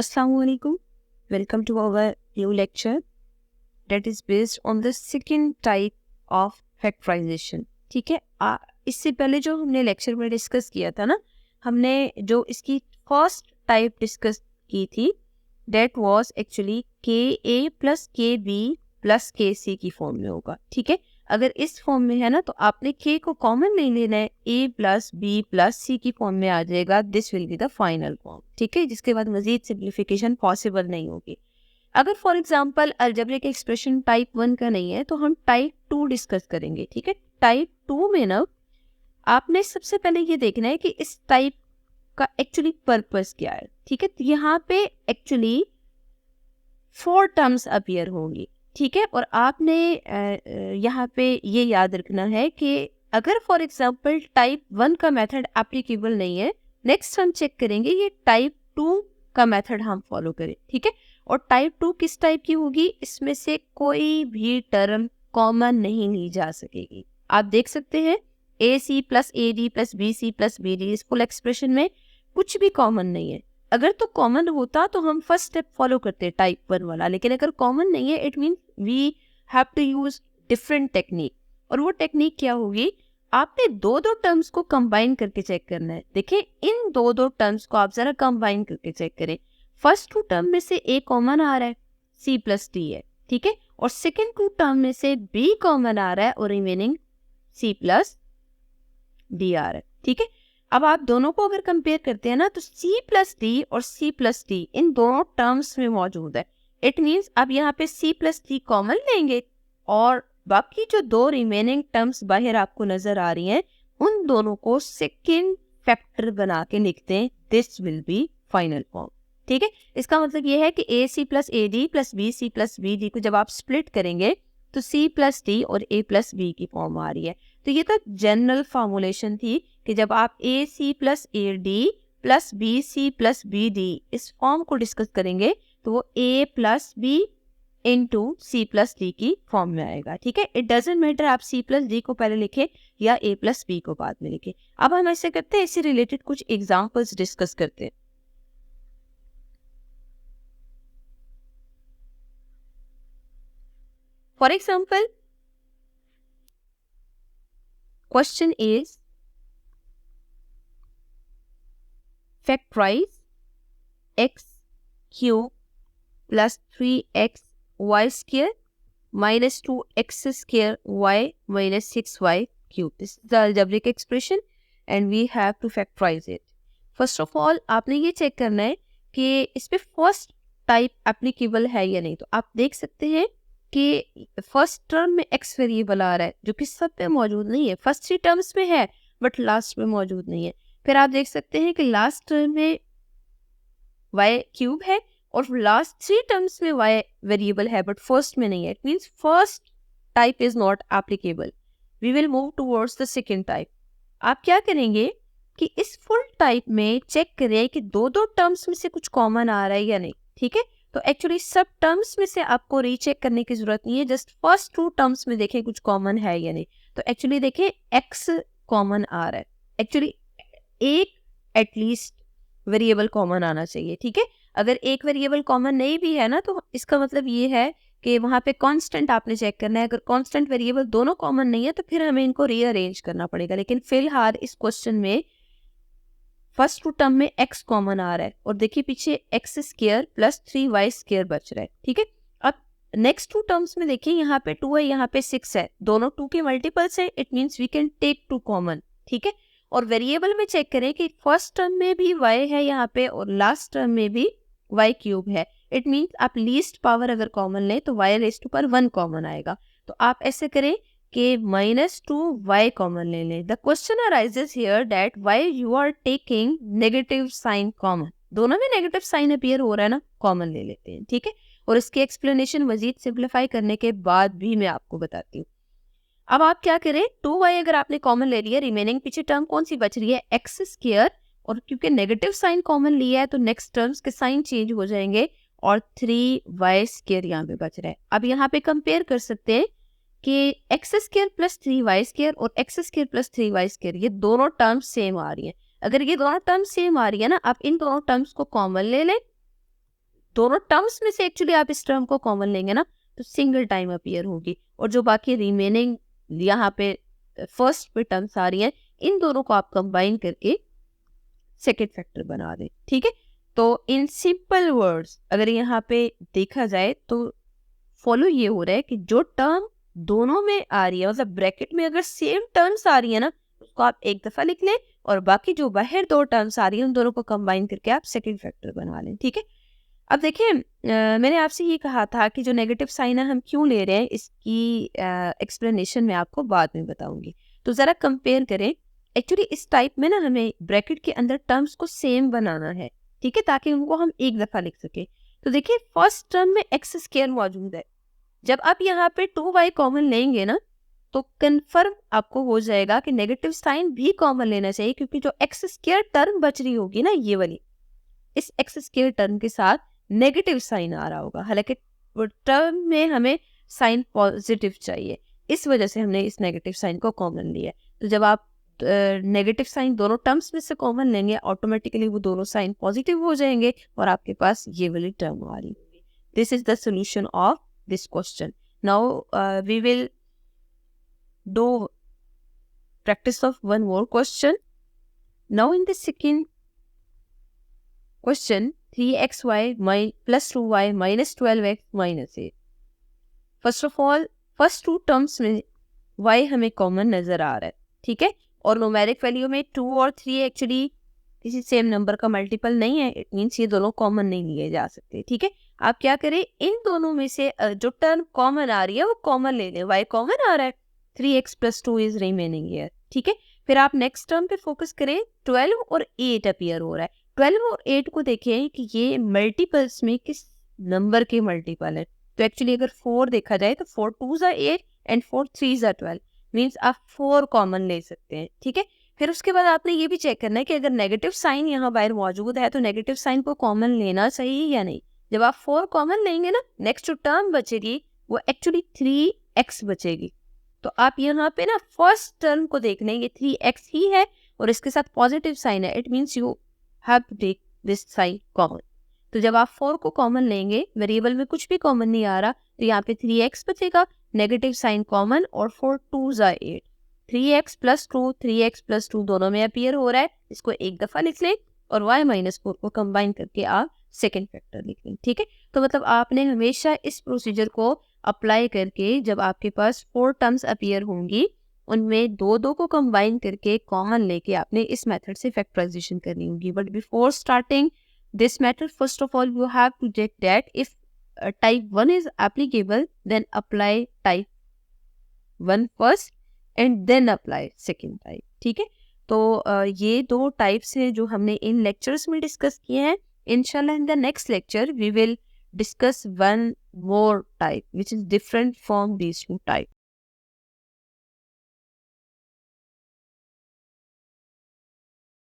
Assalamualaikum. Welcome to our new lecture that is based on the second type of factorization. ठीक है, इससे पहले जो हमने लेक्चर में डिस्कस किया था ना, हमने जो इसकी फर्स्ट टाइप डिस्कस की थी that was actually KA plus KB plus KC की फॉर्म में होगा. ठीक है, अगर इस फॉर्म में है ना तो आपने K को कॉमन नहीं लेना है, A plus B plus C की फॉर्म में आ जाएगा. This will be the final form. ठीक है, जिसके बाद मजीद सिंप्लीफिकेशन पॉसिबल नहीं होगी. अगर for example algebraic expression type 1 का नहीं है तो हम टाइप 2 डिस्कस करेंगे. ठीक है, टाइप 2 में ना आपने सबसे पहले ये देखना है कि इस टाइप का एक्चुअली पर्पस क्या है. ठीक है, तो यहाँ पे एक्चुअली 4 टर्म्स अपीयर होंगी. ठीक है, और आपने यहाँ पे ये याद रखना है कि अगर फॉर एग्जांपल टाइप 1 का मेथड एप्लीकेबल नहीं है, नेक्स्ट हम चेक करेंगे ये टाइप 2 का मेथड हम फॉलो करें. ठीक है, और टाइप 2 किस टाइप की होगी, इसमें से कोई भी टर्म कॉमन नहीं ली जा सकेगी. आप देख सकते हैं AC plus AD plus BC plus BD इस फुल एक्सप्रेशन में कुछ भी कॉमन नहीं है. अगर तो कॉमन होता तो हम फर्स्ट स्टेप फॉलो करते टाइप 1 वाला, लेकिन अगर कॉमन नहीं है it mean we have to use different technique. और वो टेक्निक क्या होगी, आपने दो टर्म्स को कंबाइन करके चेक करना है. देखिए इन दो टर्म्स को आप जरा कंबाइन करके चेक करें. फर्स्ट 2 टर्म में से A कॉमन आ रहा है, C प्लस D है. ठीक है, और सेकेंड 2 टर्म में से B कॉमन आ रहा है और रिमेनिंग C प्लस D आ रहा है. ठीक है, अब आप दोनों को अगर कंपेयर करते हैं ना तो C प्लस D और C प्लस D इन दोनों टर्म्स में मौजूद है. इट मीन्स अब यहाँ पे C प्लस D कॉमन लेंगे और बाकी जो 2 रिमेनिंग टर्म्स बाहर आपको नजर आ रही हैं उन दोनों को सेकेंड फैक्टर बना के लिखते हैं. This will be final form. ठीक है, इसका मतलब ये है कि AC plus AD plus BC plus BD को जब आप स्प्लिट करेंगे तो C प्लस D और A प्लस B की फॉर्म आ रही है. तो ये तो जनरल फॉर्मुलेशन थी कि जब आप AC plus AD plus BC plus BD इस फॉर्म को डिस्कस करेंगे तो वो A plus B into C plus D की फॉर्म में आएगा. ठीक है, इट डजेंट मैटर आप C प्लस D को पहले लिखे या A प्लस B को बाद में लिखे. अब हम ऐसे करते हैं, इससे रिलेटेड कुछ एग्जाम्पल्स डिस्कस करते हैं. For example question is factorize x cube plus 3x y square minus 2x square y minus 6y cube. This is the algebraic expression and we have to factorize it. First of all आपने ये check करना है कि इस पे first type applicable है या नहीं. तो आप देख सकते हैं कि फर्स्ट टर्म में x वेरिएबल आ रहा है जो कि सब पे मौजूद नहीं है. फर्स्ट 3 टर्म्स में है बट लास्ट में मौजूद नहीं है. फिर आप देख सकते हैं कि लास्ट टर्म में y क्यूब है और लास्ट 3 टर्म्स में y वेरिएबल है बट फर्स्ट में नहीं है. It means first type is not applicable. We will move towards the second type. आप क्या करेंगे कि इस फुल टाइप में चेक करें कि दो टर्म्स में से कुछ कॉमन आ रहा है या नहीं. ठीक है, तो एक्चुअली सब टर्म्स में से आपको रीचेक करने की जरूरत नहीं है, जस्ट फर्स्ट 2 टर्म्स में देखें कुछ कॉमन है या नहीं. तो एक्चुअली देखें x कॉमन आ रहा है. एक्चुअली एक एटलीस्ट वेरिएबल कॉमन आना चाहिए. ठीक है, अगर एक वेरिएबल कॉमन नहीं भी है ना तो इसका मतलब ये है कि वहां पे कांस्टेंट आपने चेक करना है. अगर कांस्टेंट वेरिएबल दोनों कॉमन नहीं है तो फिर हमें इनको रीअरेंज करना पड़ेगा. लेकिन फिलहाल इस क्वेश्चन में फर्स्ट 2 टर्म में x कॉमन आ रहा है और देखिए पीछे x square plus 3y square बच रहा है. ठीक है, अब नेक्स्ट 2 टर्म्स में देखिए यहाँ पे 2 है, यहाँ पे 6 है, दोनों 2 के मल्टीपल्स है. It means we can take 2 common. ठीक है, और वेरिएबल में चेक करें कि फर्स्ट टर्म में भी y है यहाँ पे और लास्ट टर्म में भी y क्यूब है. इट मींस आप लीस्ट पावर अगर कॉमन लें तो y raise to power 1 common आएगा. तो आप ऐसे करें कि -2y कॉमन ले लें. The question arises here that why you are taking negative sign common. दोनों में नेगेटिव साइन अपीयर हो रहा है ना, कॉमन ले लेते हैं. ठीक है, और इसकी एक्सप्लेनेशन मजीद सिंप्लीफाई करने के बाद भी मैं आपको बताती हूँ. अब आप क्या करें, 2y अगर आपने कॉमन ले लिया, रिमेनिंग पीछे टर्म कौन सी बच रही है, x स्क्वायर, और क्योंकि नेगेटिव साइन कॉमन लिया है तो नेक्स्ट टर्म्स के साइन चेंज हो जाएंगे और 3y स्क्वायर यहाँ पे बच रहा है. अब यहाँ पे कंपेयर कर सकते हैं कि x square plus 3y square और x square plus 3y square ये दोनों टर्म्स सेम आ रही हैं. अगर ये दोनों टर्म्स सेम आ रही है ना, आप इन दोनों टर्म्स को कॉमन ले लें दोनों टर्म्स में से एक्चुअली आप इस टर्म को कॉमन लेंगे ना तो सिंगल टाइम अपीयर होगी, और जो बाकी रिमेनिंग यहाँ पे फर्स्ट पे टर्म्स आ रही हैं, इन दोनों को आप कंबाइन करके सेकेंड फैक्टर बना दें। ठीक है, तो इन सिंपल वर्ड्स अगर यहाँ पे देखा जाए तो फॉलो ये हो रहा है कि जो टर्म दोनों में आ रही है, मतलब ब्रैकेट में अगर सेम टर्म्स आ रही है ना, उसको आप एक दफा लिख लें, और बाकी जो बाहर दो टर्म्स आ रही है उन दोनों को कंबाइन करके आप सेकंड फैक्टर बना लें। ठीक है, अब देखिए मैंने आपसे ये कहा था कि जो नेगेटिव साइन है हम क्यों ले रहे हैं, इसकी एक्सप्लेनेशन मैं आपको बाद में बताऊंगी। तो ज़रा कंपेयर करें। एक्चुअली इस टाइप में ना हमें ब्रैकेट के अंदर टर्म्स को सेम बनाना है, ठीक है, ताकि उनको हम एक दफ़ा लिख सके। तो देखिए फर्स्ट टर्म में एक्स स्क्वायर मौजूद है, जब आप यहाँ पे 2y कॉमन लेंगे ना तो कन्फर्म आपको हो जाएगा कि नेगेटिव साइन भी कॉमन लेना चाहिए, क्योंकि जो एक्स स्क्वायर टर्म बच रही होगी ना ये वाली, इस एक्स स्क्वायर टर्म के साथ नेगेटिव साइन आ रहा होगा, हालांकि टर्म में हमें साइन पॉजिटिव चाहिए, इस वजह से हमने इस नेगेटिव साइन को कॉमन लिया है। तो जब आप नेगेटिव साइन दोनों टर्म्स में से कॉमन लेंगे, ऑटोमेटिकली वो दोनों साइन पॉजिटिव हो जाएंगे और आपके पास ये वाली टर्म आ रही होगी। This is the solution of this question. Now we will do practice of one more question. Now in the second question, 3xy plus 2y minus 12x minus 8. First of all, first two terms में y हमें common नजर आ रहा है, ठीक है, और numeric value में 2 और 3 एक्चुअली किसी सेम नंबर का मल्टीपल नहीं है, इट मीन्स ये दोनों कॉमन नहीं लिए जा सकते। ठीक है, आप क्या करें, इन दोनों में से जो टर्म कॉमन आ रही है वो कॉमन ले लें। y कॉमन आ रहा है, 3x plus 2 is remaining here. ठीक है, फिर आप नेक्स्ट टर्म पे फोकस करें, 12 और 8 अपीयर हो रहा है। 12 और 8 को देखें कि ये मल्टीपल्स में किस नंबर के मल्टीपल है। तो एक्चुअली अगर 4 देखा जाए तो 4 2s are 8 and 4 3s are 12, means आप 4 कॉमन ले सकते हैं। ठीक है, फिर उसके बाद आपने ये भी चेक करना है कि अगर नेगेटिव साइन यहाँ बाहर मौजूद है तो नेगेटिव साइन को कॉमन लेना चाहिए या नहीं। जब आप 4 कॉमन लेंगे ना, नेक्स्ट जो टर्म बचेगी वो एक्चुअली 3x बचेगी। तो आप यहाँ पे ना फर्स्ट टर्म को देख लें, ये 3x ही है और इसके साथ पॉजिटिव साइन है, it means you have to take this sign common. तो जब आप 4 को कॉमन लेंगे, वेरिएबल में कुछ भी कॉमन नहीं आ रहा, तो यहाँ पे 3x बचेगा, नेगेटिव साइन कॉमन, और 4 2s are 8, 3x plus 2 3x plus 2 दोनों में अपीयर हो रहा है, इसको एक दफा लिख लें और y माइनस 4 को कंबाइन करके आप सेकेंड फैक्टर लिख लें। ठीक है, तो मतलब आपने हमेशा इस प्रोसीजर को अप्लाई करके जब आपके पास 4 टर्म्स अपीयर होंगी उनमें दो को कंबाइन करके कॉमन लेके आपने इस मेथड से फैक्टराइजेशन करनी होगी। But before starting this method, first of all you have to check that if type 1 is applicable, then apply type 1 first and then apply second type। ठीक है, तो ये दो टाइप्स हैं जो हमने इन लेक्चर्स में डिस्कस किए हैं। इंशाल्लाह in the next lecture we will discuss one more type which is different from these two types।